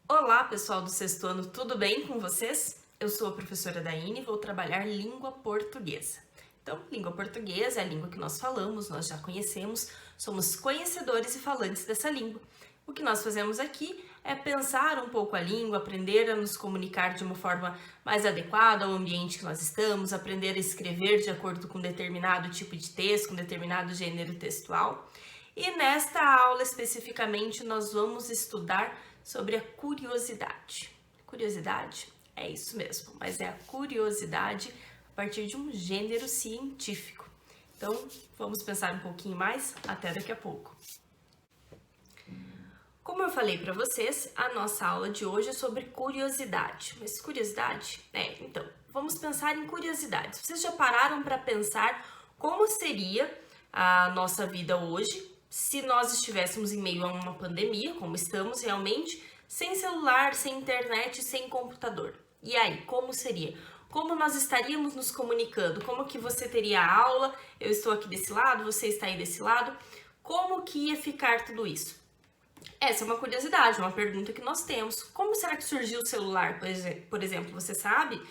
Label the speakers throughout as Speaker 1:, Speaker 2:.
Speaker 1: Olá, pessoal do sexto ano, tudo bem com vocês? Eu sou a professora Daine e vou trabalhar língua portuguesa. Então, língua portuguesa é a língua que nós falamos, nós já conhecemos, somos conhecedores e falantes dessa língua. O que nós fazemos aqui é pensar um pouco a língua, aprender a nos comunicar de uma forma mais adequada ao ambiente que nós estamos, aprender a escrever de acordo com determinado tipo de texto, com determinado gênero textual. E nesta aula especificamente nós vamos estudar sobre a curiosidade. Curiosidade é isso mesmo, mas é a curiosidade a partir de um gênero científico. Então, vamos pensar um pouquinho mais? Até daqui a pouco. Como eu falei para vocês, a nossa aula de hoje é sobre curiosidade. Mas curiosidade? Então, vamos pensar em curiosidades. Vocês já pararam para pensar como seria a nossa vida hoje se nós estivéssemos em meio a uma pandemia, como estamos realmente, sem celular, sem internet, sem computador? E aí, como seria? Como nós estaríamos nos comunicando? Como que você teria a aula? Eu estou aqui desse lado, você está aí desse lado. Como que ia ficar tudo isso? Essa é uma curiosidade, uma pergunta que nós temos. Como será que surgiu o celular, por exemplo? Você sabe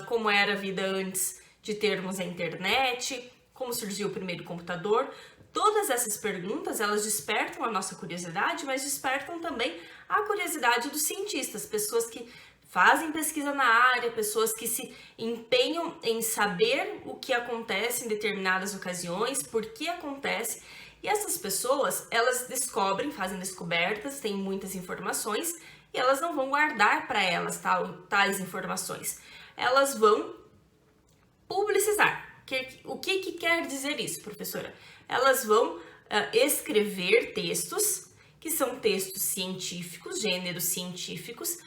Speaker 1: como era a vida antes de termos a internet? Como surgiu o primeiro computador? Todas essas perguntas, elas despertam a nossa curiosidade, mas despertam também a curiosidade dos cientistas, pessoas que fazem pesquisa na área, pessoas que se empenham em saber o que acontece em determinadas ocasiões, por que acontece. E essas pessoas, elas descobrem, fazem descobertas, têm muitas informações e elas não vão guardar para elas tais informações. Elas vão publicizar. O que quer dizer isso, professora? Elas vão escrever textos, que são textos científicos, gêneros científicos,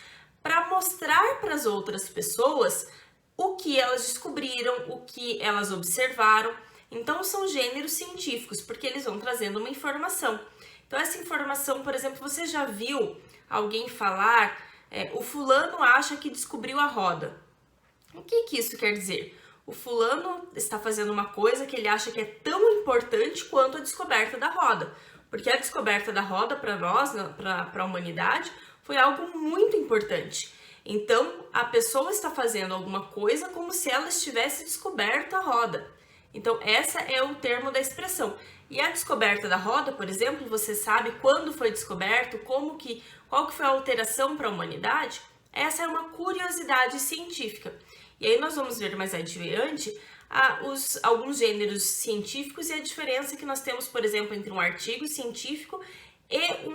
Speaker 1: para mostrar para as outras pessoas o que elas descobriram, o que elas observaram. Então, são gêneros científicos, porque eles vão trazendo uma informação. Então, essa informação, por exemplo, você já viu alguém falar, o fulano acha que descobriu a roda. O que isso quer dizer? O fulano está fazendo uma coisa que ele acha que é tão importante quanto a descoberta da roda. Porque a descoberta da roda, para nós, para a humanidade, foi algo muito importante. Então, a pessoa está fazendo alguma coisa como se ela estivesse descoberto a roda. Então, essa é o termo da expressão. E a descoberta da roda, por exemplo, você sabe quando foi descoberto, qual que foi a alteração para a humanidade? Essa é uma curiosidade científica. E aí nós vamos ver mais adiante alguns gêneros científicos e a diferença que nós temos, por exemplo, entre um artigo científico e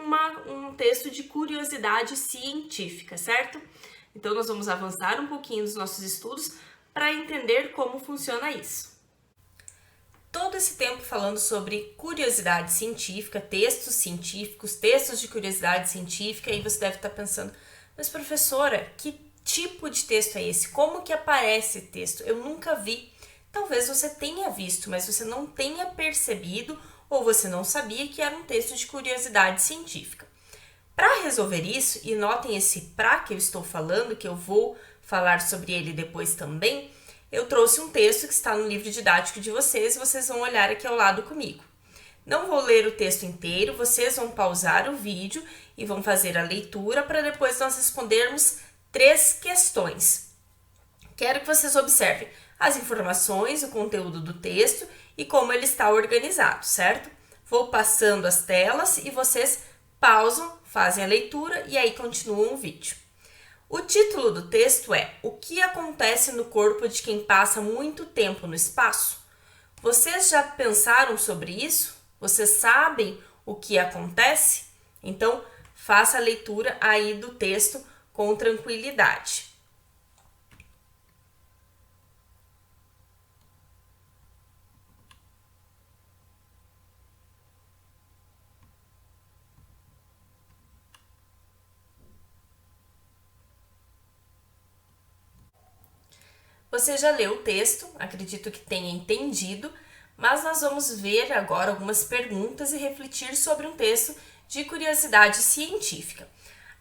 Speaker 1: um texto de curiosidade científica, certo? Então, nós vamos avançar um pouquinho nos nossos estudos para entender como funciona isso. Todo esse tempo falando sobre curiosidade científica, textos científicos, textos de curiosidade científica, e você deve estar pensando, mas professora, que tipo de texto é esse? Como que aparece texto? Eu nunca vi. Talvez você tenha visto, mas você não tenha percebido ou você não sabia que era um texto de curiosidade científica. Para resolver isso, e notem esse "pra" que eu estou falando, que eu vou falar sobre ele depois também, eu trouxe um texto que está no livro didático de vocês e vocês vão olhar aqui ao lado comigo. Não vou ler o texto inteiro, vocês vão pausar o vídeo e vão fazer a leitura para depois nós respondermos 3 questões. Quero que vocês observem as informações, o conteúdo do texto e como ele está organizado, certo? Vou passando as telas e vocês pausam, fazem a leitura e aí continuam o vídeo. O título do texto é: O que acontece no corpo de quem passa muito tempo no espaço? Vocês já pensaram sobre isso? Vocês sabem o que acontece? Então, faça a leitura aí do texto com tranquilidade. Você já leu o texto, acredito que tenha entendido, mas nós vamos ver agora algumas perguntas e refletir sobre um texto de curiosidade científica.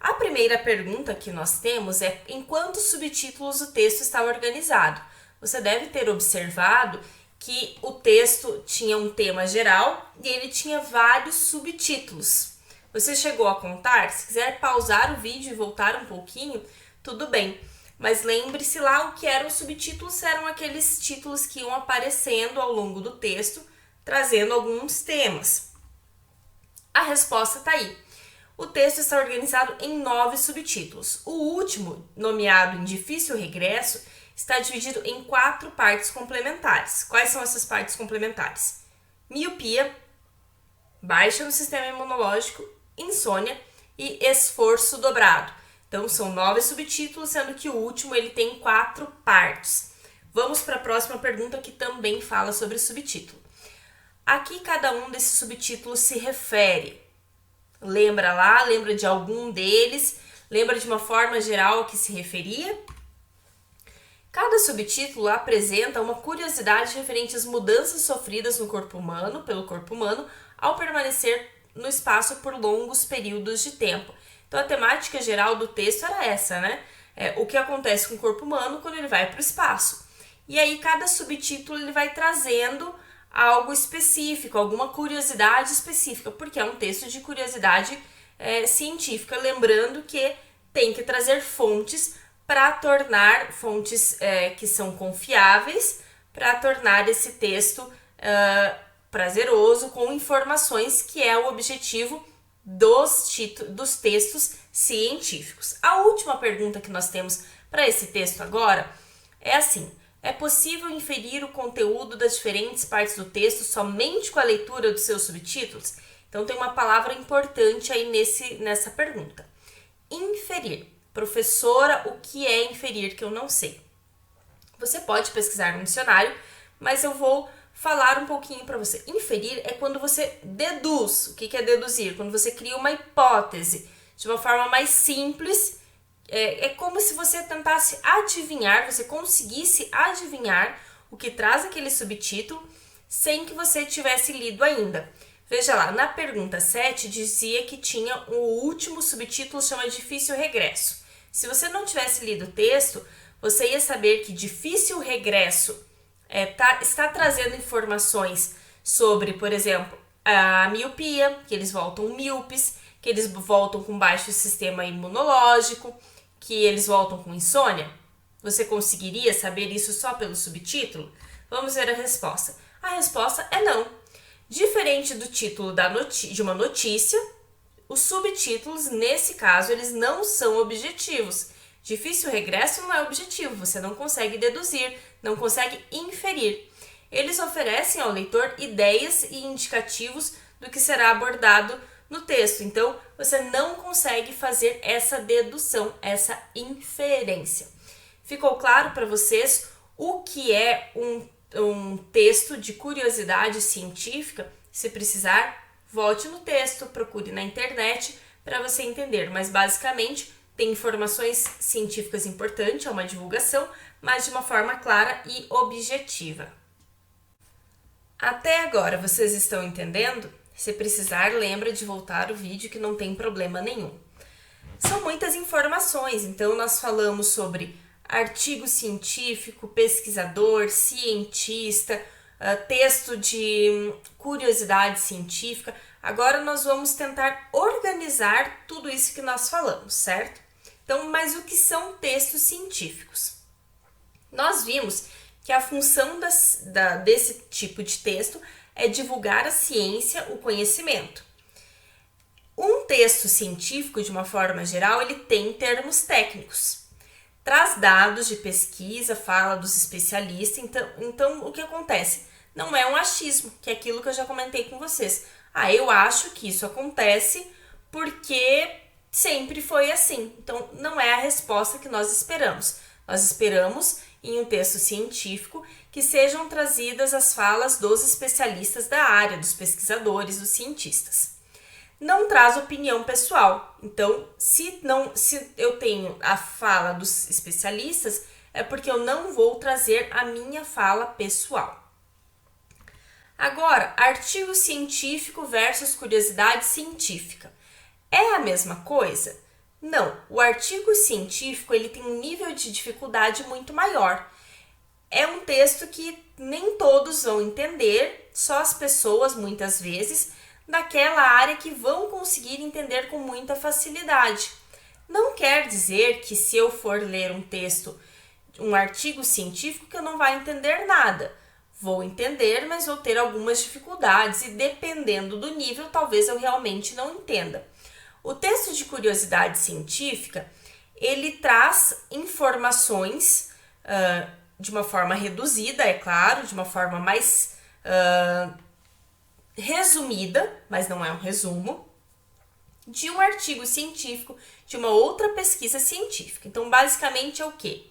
Speaker 1: A primeira pergunta que nós temos é: em quantos subtítulos o texto está organizado? Você deve ter observado que o texto tinha um tema geral e ele tinha vários subtítulos. Você chegou a contar? Se quiser pausar o vídeo e voltar um pouquinho, tudo bem. Mas lembre-se lá, o que eram subtítulos eram aqueles títulos que iam aparecendo ao longo do texto, trazendo alguns temas. A resposta está aí. O texto está organizado em 9 subtítulos. O último, nomeado em Difícil Regresso, está dividido em 4 partes complementares. Quais são essas partes complementares? Miopia, baixa no sistema imunológico, insônia e esforço dobrado. Então, são 9 subtítulos, sendo que o último ele tem 4 partes. Vamos para a próxima pergunta, que também fala sobre subtítulo. A que cada um desses subtítulos se refere? Lembra lá? Lembra de algum deles? Lembra de uma forma geral a que se referia? Cada subtítulo apresenta uma curiosidade referente às mudanças sofridas no corpo humano, pelo corpo humano, ao permanecer no espaço por longos períodos de tempo. Então, a temática geral do texto era essa, né? O que acontece com o corpo humano quando ele vai para o espaço. E aí, cada subtítulo ele vai trazendo algo específico, alguma curiosidade específica, porque é um texto de curiosidade científica. Lembrando que tem que trazer fontes para tornar, fontes que são confiáveis, para tornar esse texto prazeroso, com informações, que é o objetivo dos textos científicos. A última pergunta que nós temos para esse texto agora é assim: é possível inferir o conteúdo das diferentes partes do texto somente com a leitura dos seus subtítulos? Então tem uma palavra importante aí nessa pergunta. Inferir. Professora, o que é inferir que eu não sei? Você pode pesquisar no dicionário, mas eu vou falar um pouquinho para você. Inferir é quando você deduz. O que é deduzir? Quando você cria uma hipótese de uma forma mais simples. É como se você tentasse adivinhar, você conseguisse adivinhar o que traz aquele subtítulo sem que você tivesse lido ainda. Veja lá, na pergunta 7 dizia que tinha o último subtítulo, chama Difícil Regresso. Se você não tivesse lido o texto, você ia saber que Difícil Regresso está trazendo informações sobre, por exemplo, a miopia, que eles voltam míopes, que eles voltam com baixo sistema imunológico, que eles voltam com insônia. Você conseguiria saber isso só pelo subtítulo? Vamos ver a resposta. A resposta é não. Diferente do título de uma notícia, os subtítulos, nesse caso, eles não são objetivos. Difícil Regresso não é objetivo, você não consegue deduzir, não consegue inferir. Eles oferecem ao leitor ideias e indicativos do que será abordado no texto. Então, você não consegue fazer essa dedução, essa inferência. Ficou claro para vocês o que é um texto de curiosidade científica? Se precisar, volte no texto, procure na internet para você entender. Mas, basicamente, tem informações científicas importantes, é uma divulgação, mas de uma forma clara e objetiva. Até agora, vocês estão entendendo? Se precisar, lembra de voltar o vídeo, que não tem problema nenhum. São muitas informações, então nós falamos sobre artigo científico, pesquisador, cientista, texto de curiosidade científica. Agora nós vamos tentar organizar tudo isso que nós falamos, certo? Então, mas o que são textos científicos? Nós vimos que a função desse tipo de texto é divulgar a ciência, o conhecimento. Um texto científico, de uma forma geral, ele tem termos técnicos. Traz dados de pesquisa, fala dos especialistas. Então, o que acontece? Não é um achismo, que é aquilo que eu já comentei com vocês. Eu acho que isso acontece porque sempre foi assim. Então, não é a resposta que nós esperamos. Nós esperamos, em um texto científico, que sejam trazidas as falas dos especialistas da área, dos pesquisadores, dos cientistas. Não traz opinião pessoal. Então, se eu tenho a fala dos especialistas, é porque eu não vou trazer a minha fala pessoal. Agora, artigo científico versus curiosidade científica. É a mesma coisa? Não. O artigo científico ele tem um nível de dificuldade muito maior. É um texto que nem todos vão entender, só as pessoas, muitas vezes, daquela área que vão conseguir entender com muita facilidade. Não quer dizer que se eu for ler um texto, um artigo científico, que eu não vai entender nada. Vou entender, mas vou ter algumas dificuldades e dependendo do nível, talvez eu realmente não entenda. O texto de curiosidade científica, ele traz informações de uma forma reduzida, é claro, de uma forma mais resumida, mas não é um resumo, de um artigo científico, de uma outra pesquisa científica. Então, basicamente é o quê?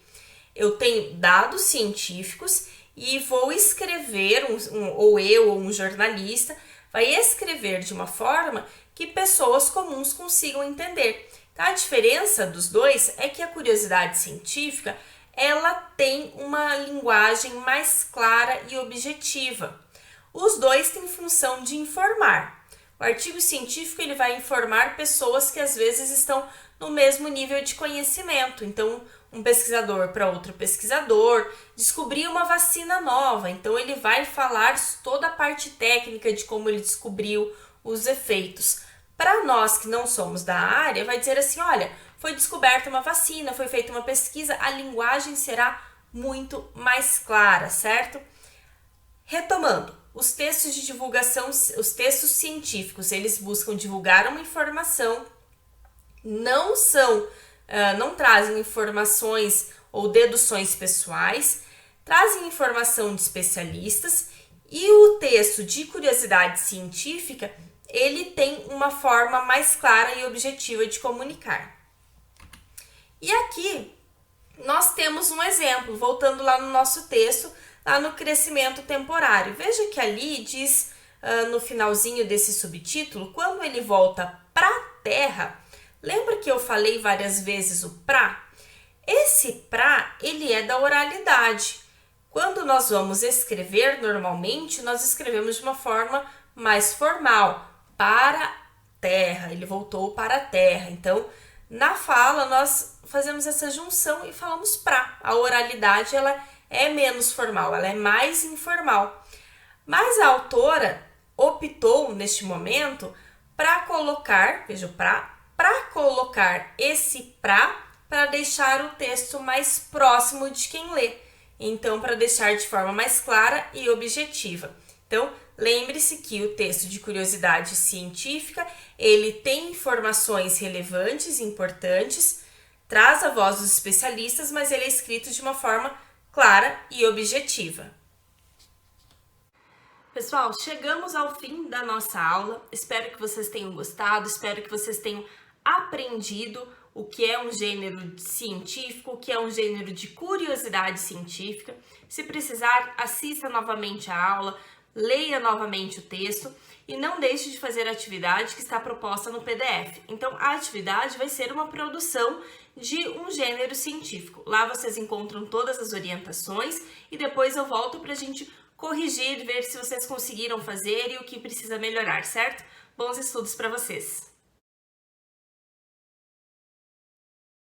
Speaker 1: Eu tenho dados científicos e vou escrever, ou um jornalista, vai escrever de uma forma que pessoas comuns consigam entender. Então, a diferença dos dois é que a curiosidade científica, ela tem uma linguagem mais clara e objetiva. Os dois têm função de informar. O artigo científico ele vai informar pessoas que às vezes estão no mesmo nível de conhecimento. Então, um pesquisador para outro pesquisador descobriu uma vacina nova. Então, ele vai falar toda a parte técnica de como ele descobriu os efeitos. Para nós que não somos da área, vai dizer assim, olha, foi descoberta uma vacina, foi feita uma pesquisa, a linguagem será muito mais clara, certo? Retomando, os textos de divulgação, os textos científicos, eles buscam divulgar uma informação, não trazem informações ou deduções pessoais, trazem informação de especialistas e o texto de curiosidade científica, ele tem uma forma mais clara e objetiva de comunicar. E aqui nós temos um exemplo, voltando lá no nosso texto, lá no crescimento temporário. Veja que ali diz no finalzinho desse subtítulo, quando ele volta para a Terra, lembra que eu falei várias vezes o pra? Esse pra, ele é da oralidade. Quando nós vamos escrever, normalmente, nós escrevemos de uma forma mais formal. Para a Terra, ele voltou para a Terra. Então, na fala, nós fazemos essa junção e falamos pra. A oralidade, ela é menos formal, ela é mais informal. Mas a autora optou, neste momento, para colocar, veja, para colocar esse para deixar o texto mais próximo de quem lê. Então, para deixar de forma mais clara e objetiva. Então, lembre-se que o texto de curiosidade científica, ele tem informações relevantes, importantes, traz a voz dos especialistas, mas ele é escrito de uma forma clara e objetiva. Pessoal, chegamos ao fim da nossa aula. Espero que vocês tenham gostado, espero que vocês tenham aprendido o que é um gênero científico, o que é um gênero de curiosidade científica. Se precisar, assista novamente a aula, leia novamente o texto e não deixe de fazer a atividade que está proposta no PDF. Então, a atividade vai ser uma produção de um gênero científico. Lá vocês encontram todas as orientações e depois eu volto para a gente corrigir, ver se vocês conseguiram fazer e o que precisa melhorar, certo? Bons estudos para vocês!